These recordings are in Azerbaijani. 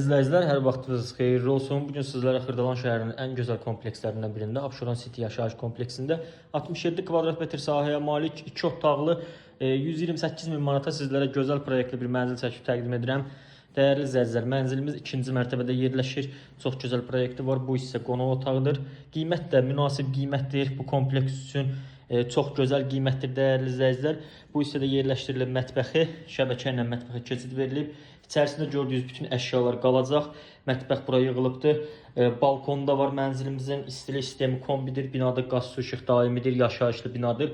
Dəyərli izləyicilər, hər vaxtınız xeyirli olsun. Bugün sizlərə Xırdalan şəhərinin ən gözəl komplekslərindən birində, Abşeron City yaşayış kompleksində 67 kvadrat metr sahəyə malik 2 otaqlı 128 min manata sizlərə gözəl proyektli bir mənzil çəkib təqdim edirəm. Dəyərli izləyicilər, mənzilimiz 2-ci mərtəbədə yerləşir. Çox gözəl proyekti var. Bu isə qonaq otağıdır. Qiymət də münasib qiymətdir. Bu kompleks üçün çox gözəl qiymətdir dəyərli izləyicilər. Bu hissədə yerləşdirilib mətbəxi, şəbəkə ilə mətbəxə keçid verilib. İçərisində gördüyünüz bütün əşyalar qalacaq. Mətbəx bura yığılıbdır. Balkonda var mənzilimizin. İstilik sistemi kombidir. Binada qaz, su, işıq daimidir. Yaşayışlı binadır.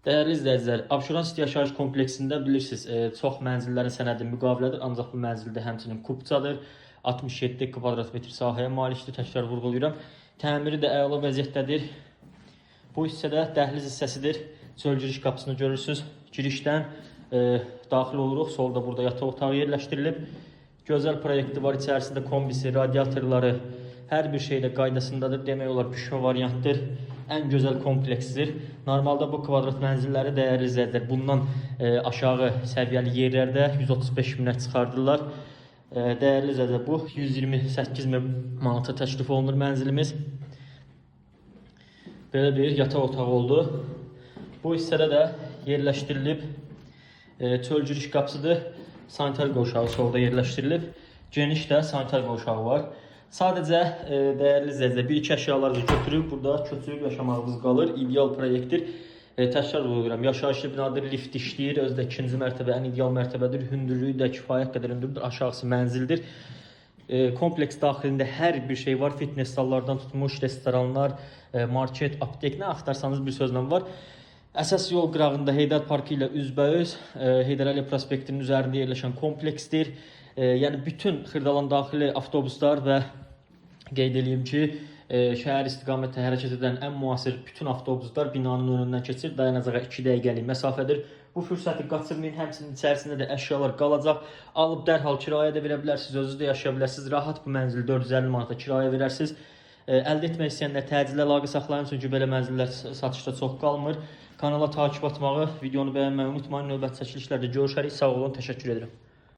Dəyərli izləyicilər, Abşeron City yaşayış kompleksində bilirsiniz, çox mənzillərin sənədi müqavilədir. Ancaq bu mənzildə həmçinin kupçadır. 67 kvadrat metr sahəyə malikdir. Təkrar vurğulayıram. Təmiri də əla vəziyyətdədir. Bu hissədə dəhliz hissəsidir. Çöl giriş qapısını görürsünüz. Girişdən daxil oluruq. Solda burada yataq otağı yerləşdirilib. Gözəl proyekti var. İçərisində kombisi, radiatorları, hər bir şeydə qaydasındadır. Demək olar pişmə variantdır. Ən gözəl kompleksdir. Normalda bu kvadrat mənzilləri dəyərli izləyicilər bundan aşağı səviyyəli yerlərdə 135 minə çıxardırlar. Dəyərli izləyicilər, bu 128 min manata təklif olunur mənzilimiz. Belə bir yataq otağı oldu. Bu hissədə də yerləşdirilib çöl giriş qapısıdır. Sanitar qovşağı solda yerləşdirilib. Geniş də sanitar qovşağı var. Sadəcə dəyərli izləyicilər, bir-iki əşyalarınızı götürüb burada köçürüb yaşamağınız qalır. İdeal proyektdir. Təkrar vurğulayıram. Yaşayışlı binadır, lift işləyir. Özdə 2-ci mərtəbə ən ideal mərtəbədir. Hündürlüyü də kifayət qədər hündürdür. Aşağısı mənzildir. Kompleks daxilində hər bir şey var. Fitness sallardan tutmuş, restoranlar, market, aptek, nə axtarsanız bir sözlə var. Əsas yol qırağında Heydər Parkı ilə üzbəüz Heydər Əliyev prospektinin üzərində yerləşən kompleksdir. Yəni bütün Xırdalan daxili avtobuslar və qeyd edeyim ki, şəhər istiqamətə hərəkət edən ən müasir bütün avtobuslar binanın önündən keçir. Dayanacağa 2 dəqiqəlik məsafədir. Bu fürsəti qaçırmayın. Həmçinin içərisində də əşyalar qalacaq. Alıb dərhal kirayə də verə bilərsiniz, özünüz də yaşaya bilərsiniz. Rahat bu mənzili 450 manata kirayə verərsiniz. Əldə etmək istəyənlər təcillə əlaqə saxlayın, çünki belə mənzillər satışda çox qalmır. Kanala takip atmağı, videonu bəyənməyi unutmayın. Növbəti çəkilişlərdə görüşərik. Sağ olun, təşəkkür edirəm.